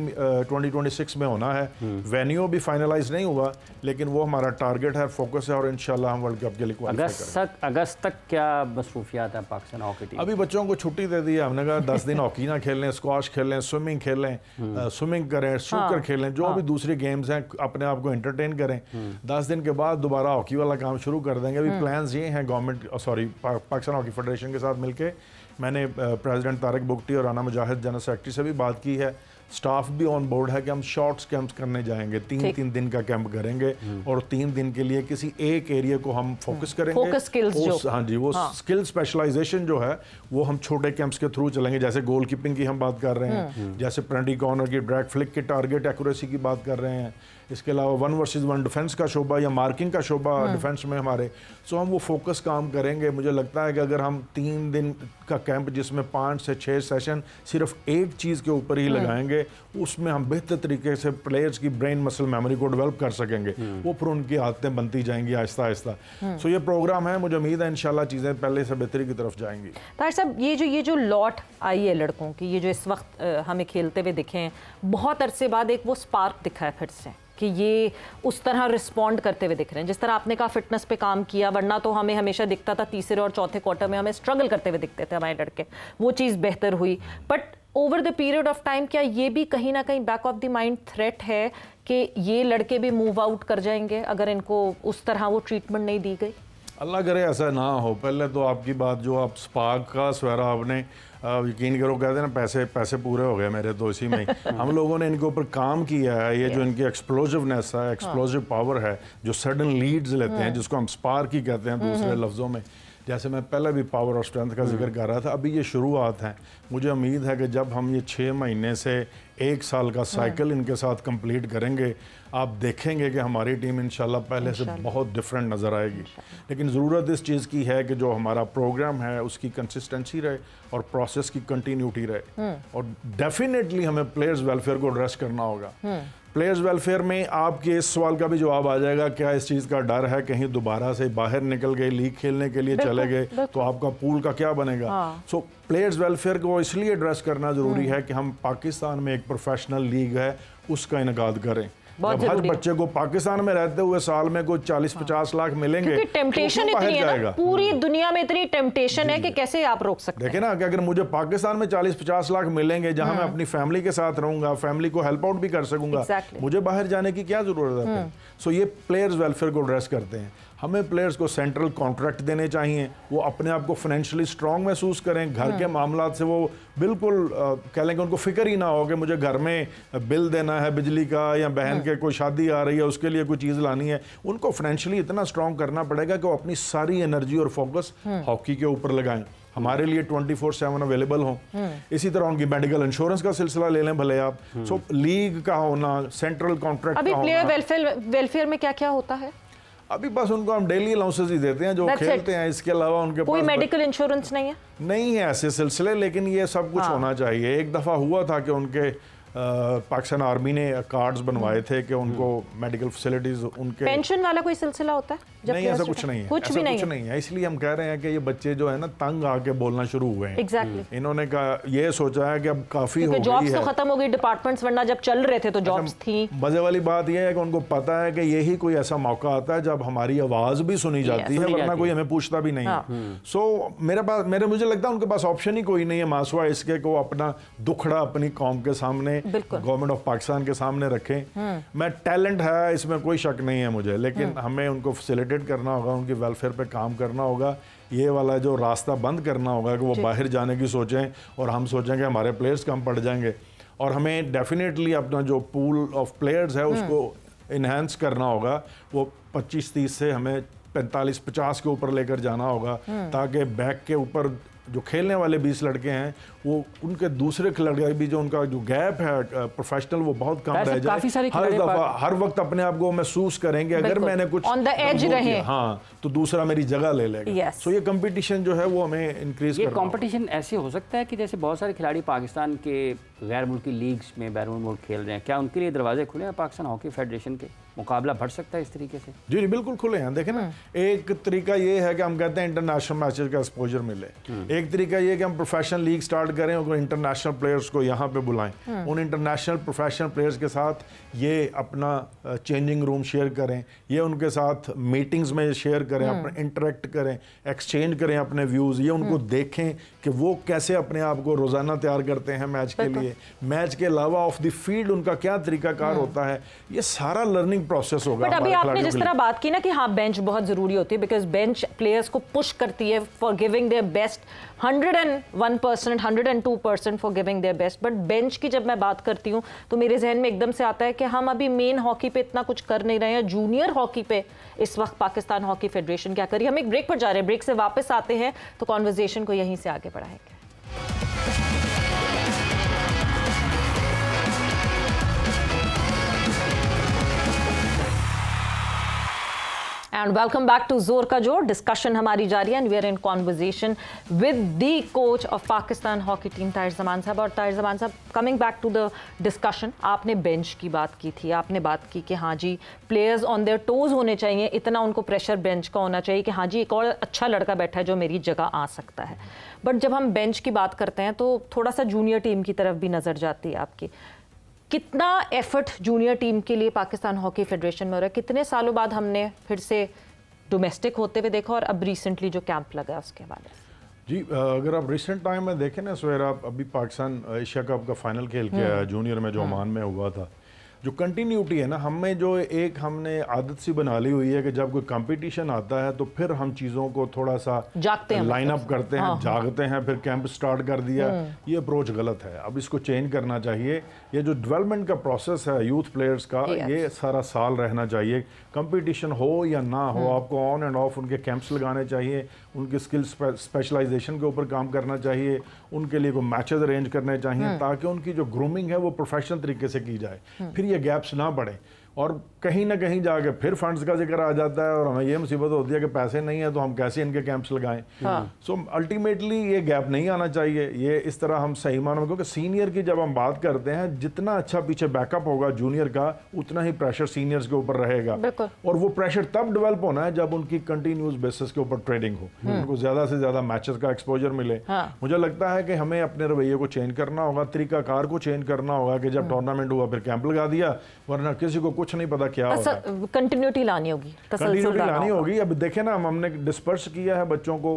2026 में होना है। वेन्यू भी फाइनलाइज नहीं हुआ, लेकिन वो हमारा टारगेट है, फोकस है, और इंशाल्लाह हम वर्ल्ड कप के लिए क्वालिफाई करेंगे। अगस्त तक क्या मसरूफियात है पाकिस्तान हॉकी टीम? अभी बच्चों को छुट्टी दे दी है, हमने कहा 10 दिन हॉकी ना खेलें, स्क्वाश खेलें, स्विमिंग खेलें, स्विमिंग करें, स्नूकर खेलें, जो भी दूसरी गेम्स हैं, अपने आप को एंटरटेन करें। 10 दिन के बाद दोबारा हॉकी वाला काम शुरू कर देंगे। अभी प्लान्स ये हैं पाकिस्तान हॉकी फेडरेशन के साथ मिलके मैंने प्रेसिडेंट तारिक बुगटी और राना मुजाहिद जनरल सेक्रेटरी से भी बात की है। स्टाफ भी ऑन बोर्ड है कि हम शॉर्ट्स कैंप्स करने जाएंगे, 3 दिन का कैंप करेंगे और 3 दिन के लिए किसी एक एरिया को हम फोकस करेंगे। फोकस स्किल्स हाँ जी, वो स्किल स्पेशलाइजेशन जो है वो हम छोटे कैंप्स के थ्रू चलेंगे। जैसे गोल कीपिंग की हम बात कर रहे हैं, जैसे पेनल्टी कॉर्नर की ड्रैग फ्लिक की टारगेट एक्यूरेसी की बात कर रहे हैं, इसके अलावा 1 वर्सेस 1 डिफेंस का शोबा या मार्किंग का शोबा डिफेंस में हमारे, सो हम वो फोकस काम करेंगे। मुझे लगता है कि अगर हम 3 दिन का कैंप जिसमें 5 से 6 सेशन सिर्फ एक चीज़ के ऊपर ही लगाएंगे, उसमें हम बेहतर तरीके से प्लेयर्स की ब्रेन मसल मेमोरी को डेवलप कर सकेंगे। वो फिर उनकी आदतें बनती जाएंगी आहिस्ता आहिस्ता। सो ये प्रोग्राम है, मुझे उम्मीद है इंशाल्लाह चीज़ें पहले से बेहतरी की तरफ जाएंगी। ताहिर साहब, ये जो लौट आई है लड़कों की, ये जो इस वक्त हमें खेलते हुए दिखे हैं, बहुत अरसे बाद एक वो स्पार्क दिखा है फिर से कि ये उस तरह रिस्पॉन्ड करते हुए दिख रहे हैं जिस तरह आपने कहा फिटनेस पे काम किया। वरना तो हमें हमेशा दिखता था तीसरे और चौथे क्वार्टर में हमें स्ट्रगल करते हुए दिखते थे हमारे लड़के, वो चीज़ बेहतर हुई। But over the period of time क्या ये भी कहीं ना कहीं back of the mind threat है कि ये लड़के भी मूव आउट कर जाएंगे अगर इनको उस तरह वो ट्रीटमेंट नहीं दी गई? अल्लाह करे ऐसा ना हो। पहले तो आपकी बात जो आप स्पार्क का सवेरा आपने यकीन करो, कहते हैं ना पैसे पूरे हो गए मेरे तो इसी में हम लोगों ने इनके ऊपर काम किया है। ये जो इनकी एक्सप्लोजिवनेस है, एक्सप्लोजिव पावर है, जो सडन लीड्स लेते हैं जिसको हम स्पार्क ही कहते हैं दूसरे लफ्ज़ों में, जैसे मैं पहले भी पावर और स्ट्रेंथ का जिक्र कर रहा था, अभी ये शुरुआत है। मुझे उम्मीद है कि जब हम ये 6 महीने से 1 साल का साइकिल इनके साथ कंप्लीट करेंगे, आप देखेंगे कि हमारी टीम इंशाल्लाह पहले से बहुत डिफरेंट नज़र आएगी। लेकिन ज़रूरत इस चीज़ की है कि जो हमारा प्रोग्राम है उसकी कंसिस्टेंसी रहे और प्रोसेस की कंटिन्यूटी रहे। और डेफिनेटली हमें प्लेयर्स वेलफेयर को एड्रेस करना होगा। प्लेयर्स वेलफेयर में आपके इस सवाल का भी जवाब आ जाएगा, क्या इस चीज़ का डर है कहीं दोबारा से बाहर निकल गए, लीग खेलने के लिए चले गए तो आपका पूल का क्या बनेगा? सो प्लेयर्स वेलफेयर को इसलिए एड्रेस करना ज़रूरी है कि हम पाकिस्तान में एक प्रोफेशनल लीग है उसका इनेकाद करें। जब हर बच्चे को पाकिस्तान में रहते हुए साल में कोई 40-50 लाख मिलेंगे, क्योंकि टेम्पटेशन इतनी है ना, पूरी दुनिया में इतनी टेम्पटेशन है कि कैसे आप रोक सकते हैं। देखिए ना कि अगर मुझे पाकिस्तान में 40-50 लाख मिलेंगे जहां मैं अपनी फैमिली के साथ रहूंगा, फैमिली को हेल्प आउट भी कर सकूंगा, मुझे बाहर जाने की क्या जरूरत है? सो ये प्लेयर्स वेलफेयर को एड्रेस करते हैं। हमें प्लेयर्स को सेंट्रल कॉन्ट्रैक्ट देने चाहिए, वो अपने आप को फाइनेंशियली स्ट्रांग महसूस करें, घर के मामलात से वो बिल्कुल कह लेंगे उनको फिक्र ही ना हो कि मुझे घर में बिल देना है बिजली का या बहन के कोई शादी आ रही है उसके लिए कोई चीज़ लानी है। उनको फाइनेंशियली इतना स्ट्रांग करना पड़ेगा कि वो अपनी सारी एनर्जी और फोकस हॉकी के ऊपर लगाएं, हमारे लिए 24/7 अवेलेबल हों। इसी तरह उनकी मेडिकल इंश्योरेंस का सिलसिला ले लें भले आप। सो लीग का होना, सेंट्रल कॉन्ट्रैक्ट अभी प्लेयर वेलफेयर में क्या क्या होता है? अभी बस उनको हम डेली अलाउंसेस ही देते हैं जो खेलते हैं, इसके अलावा उनके कोई मेडिकल इंश्योरेंस नहीं है? नहीं है ऐसे सिलसिले, लेकिन ये सब कुछ होना चाहिए। एक दफ़ा हुआ था कि उनके पाकिस्तान आर्मी ने कार्ड्स बनवाए थे कि उनको मेडिकल फैसिलिटीज, उनके पेंशन वाला कोई सिलसिला होता है? नहीं, ऐसा कुछ नहीं है, कुछ भी नहीं है। इसलिए हम कह रहे हैं कि ये बच्चे जो है ना तंग आके बोलना शुरू हुए हैं। Exactly. इन्होंने कहा ये सोचा है कि अब काफी हो गई है, जॉब्स तो खत्म हो गई, डिपार्टमेंट्स वरना जब चल रहे थे तो जॉब्स थी। मजे वाली बात यह है कि उनको पता है कि यही कोई ऐसा मौका आता है जब हमारी आवाज भी सुनी जाती है, वरना कोई हमें पूछता भी नहीं है। सो मुझे लगता है उनके पास ऑप्शन ही कोई नहीं है मासवा इसके को अपना दुखड़ा अपनी कौम के सामने, गवर्नमेंट ऑफ पाकिस्तान के सामने रखें। मैं टैलेंट है इसमें कोई शक नहीं है मुझे, लेकिन हमें उनको फैसिलिटेट करना होगा, उनकी वेलफेयर पे काम करना होगा। ये वाला जो रास्ता बंद करना होगा कि वो बाहर जाने की सोचें और हम सोचें कि हमारे प्लेयर्स कम पड़ जाएंगे। और हमें डेफिनेटली अपना जो पूल ऑफ प्लेयर्स है उसको इन्हांस करना होगा। वो 25-30 से हमें 45-50 के ऊपर लेकर जाना होगा, ताकि बैक के ऊपर जो खेलने वाले 20 लड़के हैं वो उनके दूसरे खिलाड़ी भी जो उनका जो गैप है प्रोफेशनल वो बहुत कम रह जाए। हर वक्त अपने आप को महसूस करेंगे अगर मैंने कुछ ऑन द एज रहे, हाँ, तो दूसरा मेरी जगह ले लेगा। सो ये कंपटीशन जो है वो हमें इंक्रीज करना। ये कंपटीशन ऐसे हो सकता है कि जैसे बहुत सारे खिलाड़ी पाकिस्तान के गैर मुल्की लीग्स में बैरून मुल्क खेल रहे हैं, क्या उनके लिए दरवाजे खुले हैं पाकिस्तान हॉकी फेडरेशन के? मुकाबला बढ़ सकता है इस तरीके से? जी बिल्कुल खुले हैं। देखें ना, एक तरीका ये है कि हम कहते हैं इंटरनेशनल मैचेस का एक्सपोजर मिले, एक तरीका ये कि हम प्रोफेशनल लीग स्टार्ट करें और इंटरनेशनल प्लेयर्स को यहाँ पे बुलाएं, उन इंटरनेशनल प्रोफेशनल प्लेयर्स के साथ ये अपना चेंजिंग रूम शेयर करें, ये उनके साथ मीटिंग्स में शेयर करें, अपने इंटरेक्ट करें, एक्सचेंज करें अपने व्यूज़, ये उनको देखें कि वो कैसे अपने आप को रोज़ाना तैयार करते हैं मैच के लिए, मैच के अलावा ऑफ द फील्ड उनका क्या तरीकाकार होता है, ये सारा लर्निंग प्रोसेस होगा। बट अभी आपने जिस तरह बात की ना कि हाँ बेंच बहुत ज़रूरी होती है, बिकॉज बेंच प्लेयर्स को पुश करती है for giving their best, 101%, 102% for giving their best. But bench की जब मैं बात करती हूँ तो मेरे जहन में एकदम से आता है कि हम अभी मेन हॉकी पे इतना कुछ कर नहीं रहे हैं, जूनियर हॉकी पे इस वक्त पाकिस्तान हॉकी फेडरेशन क्या करिए। हम एक ब्रेक पर जा रहे हैं, ब्रेक से वापस आते हैं तो कॉन्वर्जेशन को यहीं से आगे बढ़ाएंगे। एंड वेलकम बैक टू जोर का जोर। डिस्कशन हमारी जारी है and we are in conversation with the coach of Pakistan hockey team Tahir Zaman साहब। और ताहिर ज़मान साहब, coming back to the discussion, आपने बेंच की बात की थी, आपने बात की कि हाँ जी प्लेयर्स ऑन देयर टोज होने चाहिए, इतना उनको प्रेशर बेंच का होना चाहिए कि हाँ जी एक और अच्छा लड़का बैठा है जो मेरी जगह आ सकता है। बट जब हम बेंच की बात करते हैं तो थोड़ा सा जूनियर टीम की तरफ भी नज़र जाती है आपकी। कितना एफर्ट जूनियर टीम के लिए पाकिस्तान हॉकी फेडरेशन में हो रहा है? कितने सालों बाद हमने फिर से डोमेस्टिक होते हुए देखा और अब रिसेंटली जो कैंप लगा उसके बाद? जी, अगर आप रिसेंट टाइम में देखें ना सवेरा, अभी पाकिस्तान एशिया कप का फाइनल खेल के आया जूनियर में जो ओमान में हुआ था। जो कंटिन्यूटी है ना, हमें जो एक हमने आदत सी बना ली हुई है कि जब कोई कंपटीशन आता है तो फिर हम चीज़ों को थोड़ा सा जागते हैं, लाइन अप करते हैं, जागते हैं, फिर कैंप स्टार्ट कर दिया। ये अप्रोच गलत है, अब इसको चेंज करना चाहिए। ये जो डेवलपमेंट का प्रोसेस है यूथ प्लेयर्स का, ये सारा साल रहना चाहिए। कंपटीशन हो या ना हो, आपको ऑन एंड ऑफ उनके कैंप्स लगाने चाहिए, उनके स्किल स्पेशलाइजेशन के ऊपर काम करना चाहिए, उनके लिए कोई मैचेस अरेंज करने चाहिए ताकि उनकी जो ग्रूमिंग है वो प्रोफेशनल तरीके से की जाए, फिर ये गैप्स ना पड़े। और कहीं ना कहीं जाके फिर फंड्स का जिक्र आ जाता है और हमें ये मुसीबत होती है कि पैसे नहीं है तो हम कैसे इनके कैंप्स लगाएं। सो अल्टीमेटली ये गैप नहीं आना चाहिए। ये इस तरह हम सही मानों में, क्योंकि सीनियर की जब हम बात करते हैं, जितना अच्छा पीछे बैकअप होगा जूनियर का, उतना ही प्रेशर सीनियर्स के ऊपर रहेगा। और वो प्रेशर तब डेवलप होना है जब उनकी कंटिन्यूस बेसिस के ऊपर ट्रेडिंग हो, उनको ज्यादा से ज्यादा मैचेस का एक्सपोजर मिले। मुझे लगता है कि हमें अपने रवैये को चेंज करना होगा, तरीकाकार को चेंज करना होगा कि जब टूर्नामेंट हुआ फिर कैंप लगा दिया, वरना किसी को कुछ नहीं पता क्या कंटिन्यूटी लानी होगी, कंटिन्यूटी लानी होगी। अब देखें ना, हमने डिस्पर्स किया है बच्चों को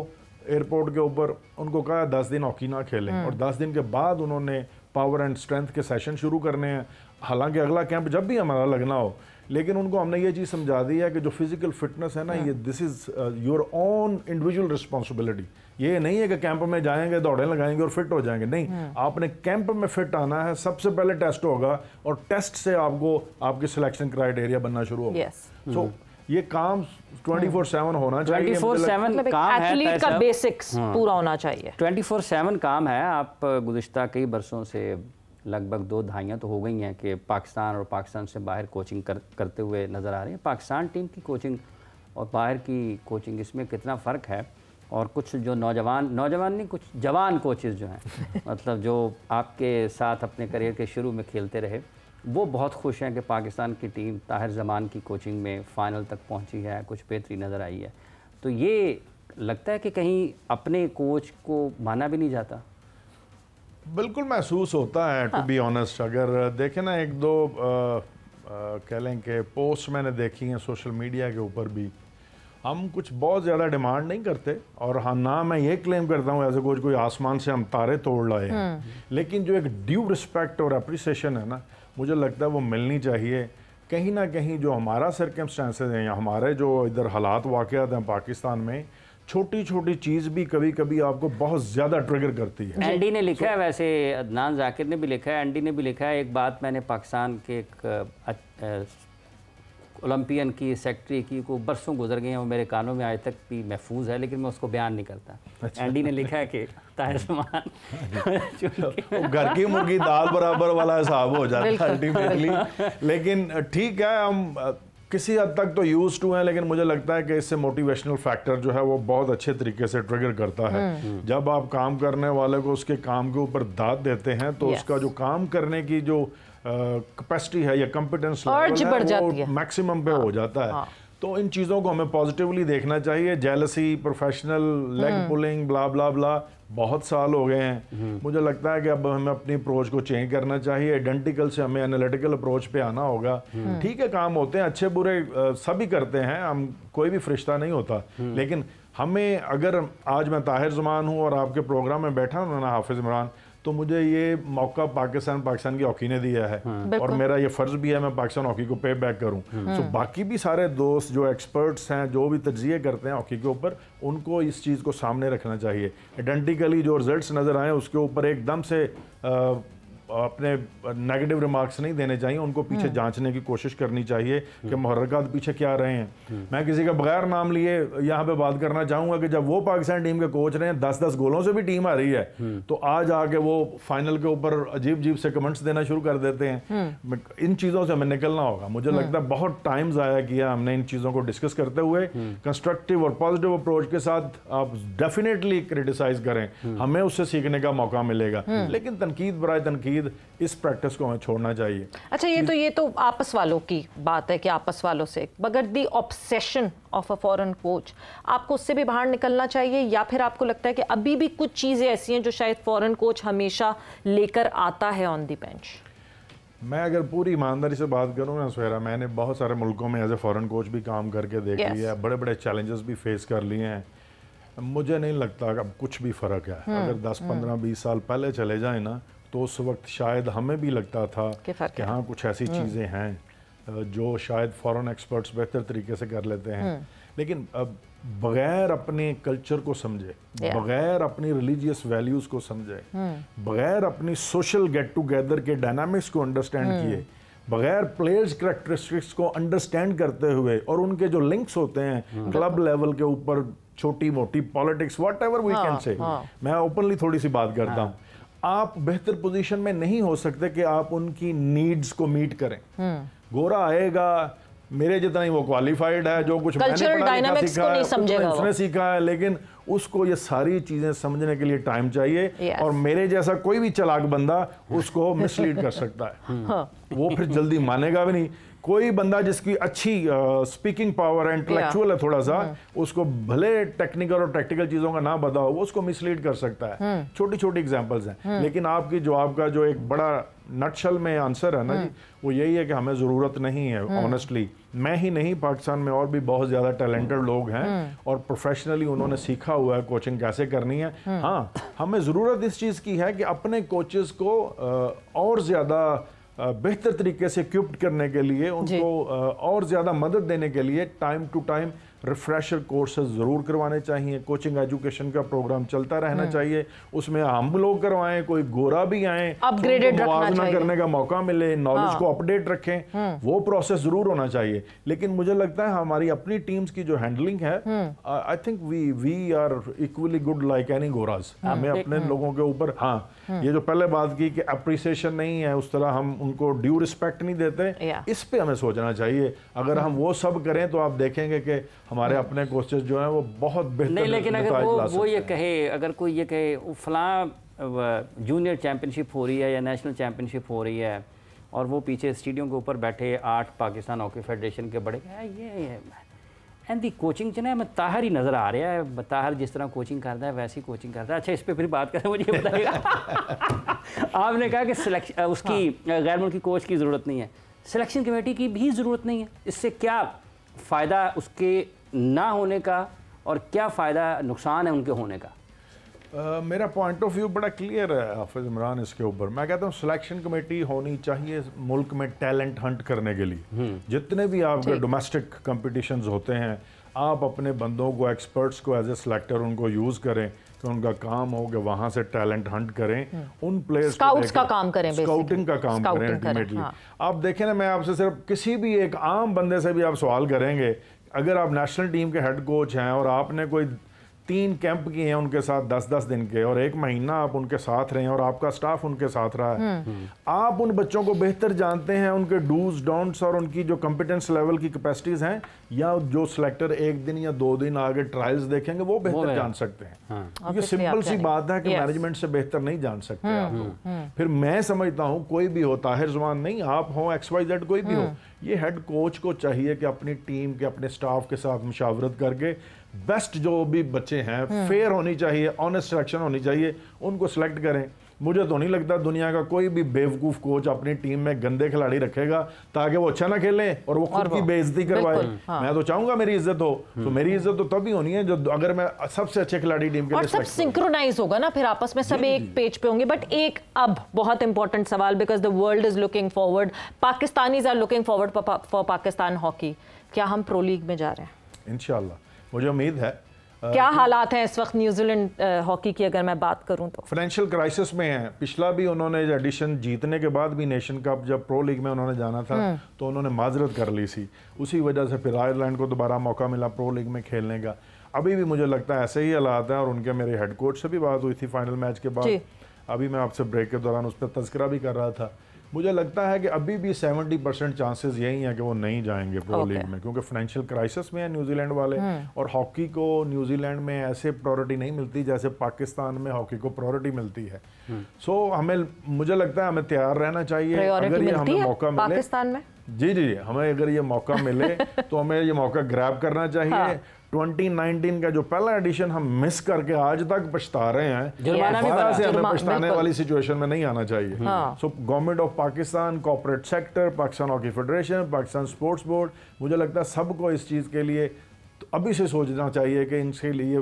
एयरपोर्ट के ऊपर, उनको कहा 10 दिन हॉकी ना खेलें और 10 दिन के बाद उन्होंने पावर एंड स्ट्रेंथ के सेशन शुरू करने हैं। हालांकि अगला कैंप जब भी हमारा लगना हो, लेकिन उनको हमने ये चीज़ समझा दी है कि जो फिजिकल फिटनेस है ना, ये this is your own individual responsibility. ये नहीं है कि कैंप में जाएंगे, दौड़े लगाएंगे और फिट हो जाएंगे, नहीं। आपने कैंप में फिट आना है, सबसे पहले टेस्ट होगा और टेस्ट से आपको आपकी सिलेक्शन क्राइटेरिया बनना शुरू होगा। सो ये काम 24/7 होना चाहिए। 24/7 काम है, एथलीट का बेसिक्स पूरा होना चाहिए। 24/7 काम है। आप गुज़िश्ता कई बरसों से, लगभग 2 दहाइयाँ तो हो गई हैं कि पाकिस्तान और पाकिस्तान से बाहर कोचिंग करते हुए नज़र आ रही है। पाकिस्तान टीम की कोचिंग और बाहर की कोचिंग, इसमें कितना फ़र्क है? और कुछ जो नौजवान नहीं, कुछ जवान कोचेज़ जो हैं मतलब जो आपके साथ अपने करियर के शुरू में खेलते रहे, वो बहुत खुश हैं कि पाकिस्तान की टीम ताहिर ज़मान की कोचिंग में फ़ाइनल तक पहुंची है, कुछ बेहतरी नज़र आई है। तो ये लगता है कि कहीं अपने कोच को माना भी नहीं जाता? बिल्कुल महसूस होता है, टू बी ऑनेस्ट। अगर देखें ना, 1-2 कह लें कि पोस्ट मैंने देखी हैं सोशल मीडिया के ऊपर भी, हम कुछ बहुत ज़्यादा डिमांड नहीं करते और हाँ ना मैं ये क्लेम करता हूँ एज ए कोच कोई आसमान से हम तारे तोड़ लाए हैं, लेकिन जो एक ड्यू रिस्पेक्ट और अप्रिसिएशन है ना, मुझे लगता है वो मिलनी चाहिए। कहीं ना कहीं जो हमारा सर्कमस्टांसेस हैं या हमारे जो इधर हालात वाक़यात हैं पाकिस्तान में, छोटी छोटी चीज़ भी कभी कभी आपको बहुत ज़्यादा ट्रिगर करती है। एंडी ने लिखा है, वैसे अदनान जाकिर ने भी लिखा है, एंडी ने भी लिखा है, एक बात मैंने पाकिस्तान के एक ओलंपियन की सेक्रेटरी की को बरसों गुजर गए हैं, वो मेरे कानों में आज तक भी महफूज है, लेकिन मैं उसको बयान नहीं करता। अच्छा। एंडी ने लिखा है कि ताहिर ज़मान घर की मुर्गी दाल बराबर वाला हिसाब हो जाता है अल्टीमेटली। लेकिन ठीक है, हम किसी हद तक तो यूज टू हैं, लेकिन मुझे लगता है कि इससे मोटिवेशनल फैक्टर जो है वो बहुत अच्छे तरीके से ट्रिगर करता है। जब आप काम करने वाले को उसके काम के ऊपर दाद देते हैं तो उसका जो काम करने की जो कैपेसिटी है या कॉम्पिटेंस वो मैक्सिमम पे हो जाता है। तो इन चीज़ों को हमें पॉजिटिवली देखना चाहिए। जेलसी, प्रोफेशनल लेग पुलिंग, ब्ला ब्ला ब्ला, बहुत साल हो गए हैं। मुझे लगता है कि अब हमें अपनी अप्रोच को चेंज करना चाहिए। आइडेंटिकल से हमें एनालिटिकल अप्रोच पे आना होगा। ठीक है, काम होते हैं, अच्छे बुरे सभी करते हैं, हम कोई भी फरिश्ता नहीं होता, लेकिन हमें, अगर आज मैं ताहिर ज़मान हूँ और आपके प्रोग्राम में बैठा हूँ ना हाफिज़ इमरान, तो मुझे ये मौका पाकिस्तान की हॉकी ने दिया है और मेरा ये फ़र्ज़ भी है मैं पाकिस्तान हॉकी को पे बैक करूं। सो बाकी भी सारे दोस्त जो एक्सपर्ट्स हैं, जो भी तज्ज़िये करते हैं हॉकी के ऊपर, उनको इस चीज़ को सामने रखना चाहिए। आइडेंटिकली जो रिजल्ट्स नज़र आए उसके ऊपर एकदम से अपने नेगेटिव रिमार्क्स नहीं देने चाहिए, उनको पीछे जांचने की कोशिश करनी चाहिए कि मुहर्रिकात पीछे क्या रहे हैं। मैं किसी का बगैर नाम लिए यहाँ पे बात करना चाहूँगा कि जब वो पाकिस्तान टीम के कोच रहे हैं, 10-10 गोलों से भी टीम आ रही है, तो आज आके वो फाइनल के ऊपर अजीब अजीब से कमेंट्स देना शुरू कर देते हैं। इन चीज़ों से हमें निकलना होगा। मुझे लगता है बहुत टाइम ज़ाया किया हमने इन चीज़ों को डिस्कस करते हुए। कंस्ट्रक्टिव और पॉजिटिव अप्रोच के साथ आप डेफिनेटली क्रिटिसाइज करें, हमें उससे सीखने का मौका मिलेगा, लेकिन तनकीद बराए तनकीद इस प्रैक्टिस को हमें छोड़ना चाहिए। अच्छा, ये तो आपस वालों की बात है कि आपस वालों से, मगर the obsession of a foreign coach, आपको उससे भी बाहर निकलना चाहिए, या फिर आपको लगता है कि अभी भी कुछ चीज़ें ऐसी हैं जो शायद फॉरेन कोच हमेशा लेकर आता है ऑन दी बेंच? मैं अगर पूरी ईमानदारी से बात करूँ ना सुहेरा, मैंने बहुत सारे मुल्कों में एज ए फॉरेन कोच भी काम करके देख लिया है, बड़े बड़े चैलेंजेस भी फेस कर लिए हैं। मुझे नहीं लगता अब कुछ भी फ़र्क है। अगर 10, 15, 20 साल पहले चले जाए ना, तो उस वक्त शायद हमें भी लगता था कि हाँ कुछ ऐसी चीज़ें हैं जो शायद फॉरेन एक्सपर्ट्स बेहतर तरीके से कर लेते हैं। लेकिन अब बगैर अपने कल्चर को समझे, बगैर अपनी रिलीजियस वैल्यूज़ को समझे, बगैर अपनी सोशल गेट टुगेदर के डायनामिक्स को अंडरस्टैंड किए, बगैर प्लेयर्स करैक्टरिस्टिक्स को अंडरस्टैंड करते हुए, और उनके जो लिंक्स होते हैं क्लब लेवल के ऊपर, छोटी मोटी politics, whatever we can say, मैं ओपनली थोड़ी सी बात करता हूँ, आप बेहतर पोजीशन में नहीं हो सकते कि आप उनकी नीड्स को मीट करें। गोरा आएगा, मेरे जितना ही वो क्वालिफाइड है, जो कुछ कल्चरल डायनामिक्स को नहीं समझेगा, उसने सीखा है, लेकिन उसको ये सारी चीजें समझने के लिए टाइम चाहिए। और मेरे जैसा कोई भी चालाक बंदा उसको मिसलीड कर सकता है, वो फिर जल्दी मानेगा भी नहीं। कोई बंदा जिसकी अच्छी स्पीकिंग पावर है, इंटेलेक्चुअल है थोड़ा सा, उसको भले टेक्निकल और प्रैक्टिकल चीज़ों का ना पता हो, वो उसको मिसलीड कर सकता है। छोटी छोटी एग्जांपल्स हैं, लेकिन आपका जो एक बड़ा नटशल में आंसर है ना जी, वो यही है कि हमें ज़रूरत नहीं है। ऑनेस्टली मैं ही नहीं, पाकिस्तान में और भी बहुत ज़्यादा टैलेंटेड लोग हैं और प्रोफेशनली उन्होंने सीखा हुआ है कोचिंग कैसे करनी है। हाँ, हमें ज़रूरत इस चीज़ की है कि अपने कोचेज़ को और ज़्यादा बेहतर तरीके से इक्विप्ड करने के लिए, उनको और ज़्यादा मदद देने के लिए time to time refresher courses ज़रूर करवाने चाहिए। कोचिंग एजुकेशन का प्रोग्राम चलता रहना चाहिए, उसमें हम लोग करवाएं, कोई गोरा भी आए, अपग्रेडेड मुआवजा करने का मौका मिले, नॉलेज को अपडेट रखें, वो प्रोसेस ज़रूर होना चाहिए। लेकिन मुझे लगता है हमारी अपनी टीम्स की जो हैंडलिंग है, I think we are equally good like any गोराज। हमें अपने लोगों के ऊपर, हाँ, ये जो पहले बात की कि अप्रिसिएशन नहीं है, उस तरह हम उनको ड्यू रिस्पेक्ट नहीं देते, इस पे हमें सोचना चाहिए। अगर हम वो सब करें तो आप देखेंगे कि हमारे अपने कोचेस जो हैं वो बहुत बेहतर नहीं। लेकिन अगर वो ये कहे, अगर कोई ये कहे फलां जूनियर चैंपियनशिप हो रही है या नेशनल चैंपियनशिप हो रही है, और वो पीछे स्टेडियम के ऊपर बैठे 8 पाकिस्तान हॉकी फेडरेशन के बड़े, ये एंड कोचिंग च ना मैं ताहर ही नज़र आ रहा है, ताहर जिस तरह कोचिंग करता है वैसी कोचिंग करता है। अच्छा, इस पर फिर बात करें, मुझे बताइएगा। आपने कहा कि सिलेक्शन उसकी गैर मुल्की कोच की ज़रूरत नहीं है, सिलेक्शन कमेटी की भी ज़रूरत नहीं है। इससे क्या फ़ायदा उसके ना होने का और क्या फ़ायदा नुकसान है उनके होने का? मेरा पॉइंट ऑफ व्यू बड़ा क्लियर है हाफिज़ इमरान इसके ऊपर। मैं कहता हूँ सिलेक्शन कमेटी होनी चाहिए मुल्क में टैलेंट हंट करने के लिए। जितने भी आपके डोमेस्टिक कंपटीशंस होते हैं, आप अपने बंदों को, एक्सपर्ट्स को एज ए सिलेक्टर उनको यूज़ करें कि उनका काम हो कि वहाँ से टैलेंट हंट करें, उन प्लेयर्स स्काउट्स का काम करें, स्काउटिंग का काम करें अल्टीमेटली। आप देखें ना, मैं आपसे सिर्फ किसी भी एक आम बंदे से भी आप सवाल करेंगे, अगर आप नेशनल टीम के हेड कोच हैं और आपने कोई 3 कैंप किए हैं उनके साथ 10-10 दिन के, और 1 महीना आप उनके साथ रहे हैं और आपका स्टाफ उनके साथ रहा है, आप उन बच्चों को बेहतर जानते हैं, उनके डूज डोंट्स और उनकी जो कॉम्पिटेंस लेवल की कैपेसिटीज हैं, या जो सिलेक्टर 1 दिन या 2 दिन आगे ट्रायल्स देखेंगे वो बेहतर जान सकते हैं। ये सिंपल सी बात है कि मैनेजमेंट से बेहतर नहीं जान सकते आप लोग। फिर मैं समझता हूँ कोई भी हो, ताहिर ज़ुबान नहीं, आप हो, XYZ कोई भी हो, ये हेड कोच को चाहिए कि अपनी टीम के, अपने स्टाफ के साथ मुशावरत करके बेस्ट जो भी बच्चे हैं, फेयर होनी चाहिए, ऑनेस्ट सिलेक्शन होनी चाहिए, उनको सिलेक्ट करें। मुझे तो नहीं लगता दुनिया का कोई भी बेवकूफ़ कोच अपनी टीम में गंदे खिलाड़ी रखेगा ताकि वो अच्छा ना खेलें और वो खुद की बेइज्जती करवाए। मैं तो चाहूंगा मेरी इज्जत हो, तो मेरी इज्जत तो तभी होनी है जो अगर मैं सबसे अच्छे खिलाड़ी टीम के लिए, और सब सिंक्रोनाइज होगा ना, फिर आपस में सब एक पेज पे होंगे। बट एक अब बहुत इंपॉर्टेंट सवाल, because the world is looking forward, Pakistanis are looking forward for Pakistan hockey, क्या हम प्रो लीग में जा रहे हैं? इंशाल्लाह मुझे उम्मीद है। क्या हालात हैं इस वक्त न्यूजीलैंड हॉकी की अगर मैं बात करूं तो? फाइनेंशियल क्राइसिस में है। पिछला भी उन्होंने एडिशन जीतने के बाद भी नेशन कप जब प्रो लीग में उन्होंने जाना था तो उन्होंने माजरत कर ली थी, उसी वजह से फिर आयरलैंड को दोबारा मौका मिला प्रो लीग में खेलने का। अभी भी मुझे लगता है ऐसे ही हालात हैं, और उनके मेरे हेड कोच से भी बात हुई थी फाइनल मैच के बाद। अभी मैं आपसे ब्रेक के दौरान उस पर तज़किरा भी कर रहा था। मुझे लगता है कि अभी भी 70% चांसेस यही हैं कि वो नहीं जाएंगे प्रो लीग में, क्योंकि फाइनेंशियल क्राइसिस में है न्यूजीलैंड वाले, और हॉकी को न्यूजीलैंड में ऐसे प्रायोरिटी नहीं मिलती जैसे पाकिस्तान में हॉकी को प्रायोरिटी मिलती है। सो हमें, मुझे लगता है हमें तैयार रहना चाहिए। अगर ये हमें मौका मिले पाकिस्तान में, जी, हमें अगर ये मौका मिले तो हमें ये मौका ग्रैब करना चाहिए। 2019 का जो पहला एडिशन हम मिस करके आज तक पछता रहे हैं, दोबारा से हमें पछताने वाली सिचुएशन में नहीं आना चाहिए। So government of Pakistan, corporate sector, Pakistan hockey federation, Pakistan sports board, मुझे लगता है सबको इस चीज़ के लिए अभी से सोचना चाहिए कि इनके लिए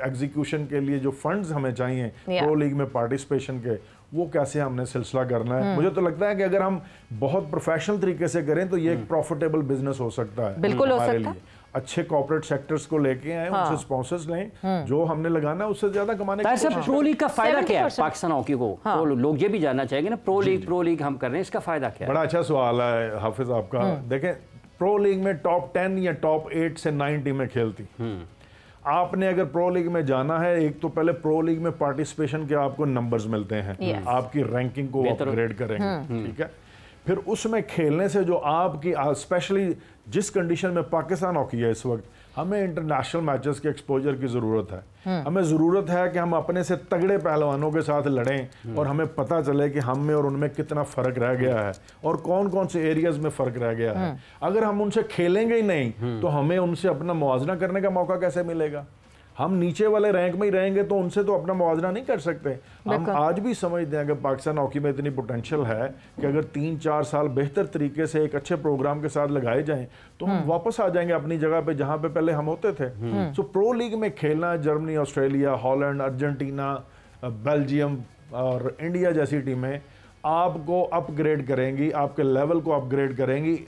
एग्जीक्यूशन के लिए जो फंड्स हमें चाहिए प्रो लीग में पार्टिसिपेशन के, वो कैसे हमने सिलसिला करना है। मुझे तो लगता है कि अगर हम बहुत प्रोफेशनल तरीके से करें तो ये एक प्रॉफिटेबल बिजनेस हो सकता है। बिल्कुल हो सकता है। अच्छे कॉर्पोरेट सेक्टर्स को लेके आए, उनसे स्पॉन्सर्स लें, जो हमने लगाना है उससे ज्यादा कमाने की। प्रो लीग का फायदा क्या है पाकिस्तान हॉकी को? तो लोग ये भी जानना चाहेंगे ना, प्रो लीग हम कर रहे हैं, इसका फायदा क्या है? बड़ा अच्छा सवाल है हाफिज आपका। देखें, प्रो लीग में टॉप 10 या टॉप 8 से 9 टीमें खेलती। आपने अगर प्रो लीग में जाना है, एक तो पहले प्रो लीग में पार्टिसिपेशन के आपको नंबर्स मिलते हैं, आपकी रैंकिंग को अपग्रेड करेंगे, ठीक है। फिर उसमें खेलने से जो आपकी, स्पेशली जिस कंडीशन में पाकिस्तान हॉकी है इस वक्त, हमें इंटरनेशनल मैचेस के एक्सपोजर की ज़रूरत है। हमें ज़रूरत है कि हम अपने से तगड़े पहलवानों के साथ लड़ें और हमें पता चले कि हम में और उनमें कितना फ़र्क रह गया है और कौन कौन से एरियाज में फ़र्क रह गया है। अगर हम उनसे खेलेंगे ही नहीं तो हमें उनसे अपना मुआवजा करने का मौका कैसे मिलेगा? हम नीचे वाले रैंक में ही रहेंगे तो उनसे तो अपना मुआवजा नहीं कर सकते। हम आज भी समझते हैं कि पाकिस्तान हॉकी में इतनी पोटेंशियल है कि अगर 3-4 साल बेहतर तरीके से एक अच्छे प्रोग्राम के साथ लगाए जाएं तो हम वापस आ जाएंगे अपनी जगह पे जहां पे पहले हम होते थे। सो प्रो लीग में खेलना, Germany, Australia, Holland, Argentina, Belgium और इंडिया जैसी टीमें आपको अपग्रेड करेंगी, आपके लेवल को अपग्रेड करेंगी।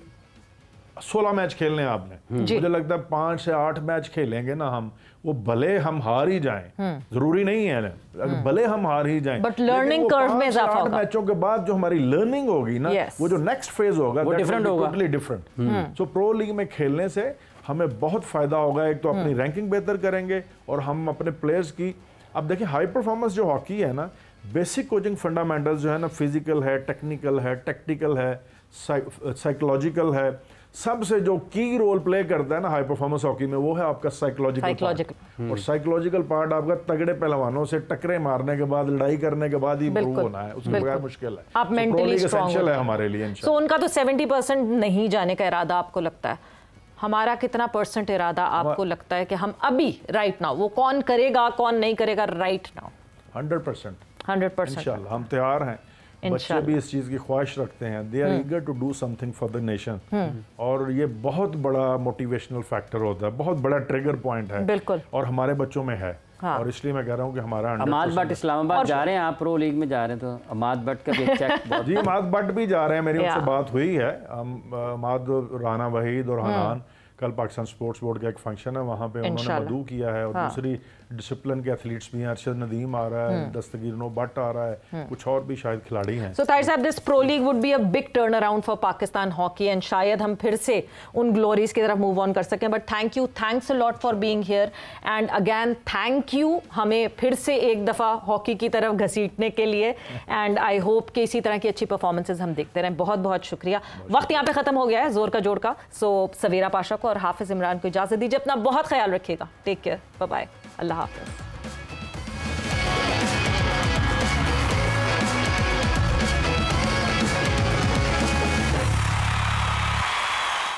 16 मैच खेलने आपने, मुझे लगता है 5 से 8 मैच खेलेंगे ना हम, वो भले हम हार ही जाएं, जरूरी नहीं है ना, भले हम हार ही जाएं, बट लर्निंग कर्व में इजाफा होगा। मैचों के बाद जो हमारी लर्निंग होगी ना, वो जो नेक्स्ट फेज होगा वो डिफरेंट होगा, टोटली डिफरेंट। सो प्रो लीग में खेलने से हमें बहुत फायदा होगा। एक तो अपनी रैंकिंग बेहतर करेंगे और हम अपने प्लेयर्स की, अब देखिए हाई परफॉर्मेंस जो हॉकी है ना, बेसिक कोचिंग फंडामेंटल्स जो है ना, फिजिकल है, टेक्निकल है, टैक्टिकल है, साइकोलॉजिकल है, सबसे जो की रोल प्ले करता है ना हाई परफॉर्मेंस हॉकी में, वो है आपका साइकोलॉजिकल। और साइकोलॉजिकल पार्ट आपका तगड़े पहलवानों से टकरे मारने के बाद, लड़ाई करने के बाद ही इंप्रूव होना है, उसके बगैर मुश्किल है। आप मेंटली स्ट्रांग है हमारे लिए। सो उनका तो 70% नहीं जाने का इरादा आपको लगता है, हमारा कितना % इरादा आपको लगता है कि हम अभी राइट नाउ, वो कौन करेगा कौन नहीं करेगा राइट नाउ? 100% इंशाल्लाह हम तैयार हैं। बच्चे भी इस चीज़ की ख्वाहिश रखते हैं, they are eager to do something for the nation, और ये बहुत बड़ा मोटिवेशनल फैक्टर होता है, बहुत बड़ा ट्रिगर पॉइंट है। बिल्कुल। और हमारे बच्चों में है। और इसलिए मैं कह रहा हूँ कि हमारा अमाद भट्ट इस्लामाबाद जा रहे हैं, आप प्रो लीग में जा रहे हैं, तो अमाद भट्ट का भी चेक जी, अमाद भट्ट भी जा रहे हैं, मेरी उनसे बात हुई है। अमाद, राना वहीद और हनान, कल पाकिस्तान स्पोर्ट्स बोर्ड का एक फंक्शन है, वहाँ पे उन्होंने मदू किया है। और दूसरी डिसिप्लिन के एथलीट्स भी हैं, अरशद नदीम आ रहा है, दस्तगीर नो भट्ट आ रहा है, कुछ और भी शायद खिलाड़ी हैं। सो ताहिर साहब, this pro league would be a big turn around for Pakistan hockey and शायद हम फिर से उन ग्लोरीज की तरफ मूव ऑन कर सकें। But thank you, thanks a lot for being here and again thank you हमें फिर से एक दफ़ा हॉकी की तरफ घसीटने के लिए। एंड आई होप कि इसी तरह की अच्छी परफॉर्मेंसेज हम देखते रहें। बहुत बहुत शुक्रिया। वक्त यहाँ पे ख़त्म हो गया है जोर का जोड़ का। सो सवेरा पाशा को और हाफिज़ इमरान को इजाज़त दीजिए। अपना बहुत ख्याल रखिएगा। टेक केयर, बाय बाय, अल्लाह हाफ़िज़।